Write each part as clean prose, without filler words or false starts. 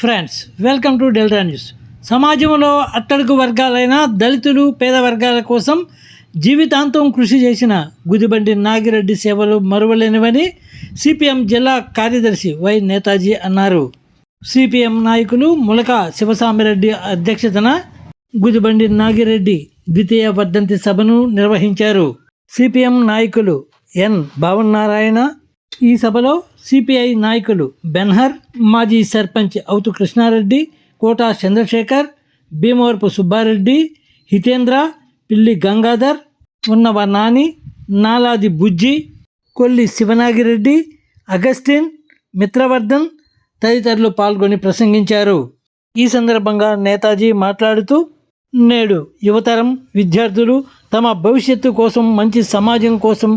Friends, welcome to delta news. సమాజంలో అట్టడుగు వర్గాలైన దళితులు, పేద వర్గాల కోసం జీవితాంతం కృషి చేసిన గుదిబండి నాగిరెడ్డి సేవలు మరువలేనివని సిపిఎం జిల్లా కార్యదర్శి వై నేతాజీ అన్నారు. సిపిఎం నాయకులు ములక శివసామిరెడ్డి అధ్యక్షతన గుదిబండి నాగిరెడ్డి ద్వితీయ వర్ధంతి సభను నిర్వహించారు. సిపిఎం నాయకులు ఎన్ భావనారాయణ, ఈ సభలో సిపిఐ నాయకులు బెన్హర్, మాజీ సర్పంచ్ అవుతు కృష్ణారెడ్డి, కోటా చంద్రశేఖర్, భీమవరపు సుబ్బారెడ్డి, హితేంద్ర, పిల్లి గంగాధర్, ఉన్నవ నాని, నాలాది బుజ్జి, కొల్లి శివనాగిరెడ్డి, అగస్టిన్, మిత్రవర్ధన్ తదితరులు పాల్గొని ప్రసంగించారు. ఈ సందర్భంగా నేతాజీ మాట్లాడుతూ, నేడు యువతరం విద్యార్థులు తమ భవిష్యత్తు కోసం, మంచి సమాజం కోసం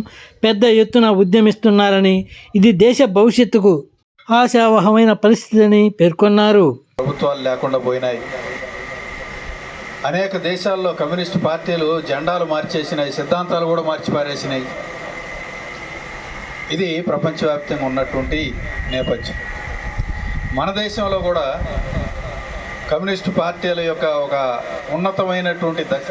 పెద్ద ఎత్తున ఉద్యమిస్తున్నారని, ఇది దేశ భవిష్యత్తుకు ఆశావహమైన పరిస్థితి అని పేర్కొన్నారు. ప్రభుత్వాలు లేకుండా పోయినాయి. అనేక దేశాల్లో కమ్యూనిస్టు పార్టీలు జెండాలు మార్చేసినాయి, సిద్ధాంతాలు కూడా మార్చిపారేసినాయి. ఇది ప్రపంచవ్యాప్తంగా ఉన్నటువంటి నేపథ్యం. మన దేశంలో కూడా కమ్యూనిస్టు పార్టీల యొక్క ఒక ఉన్నతమైనటువంటి దశ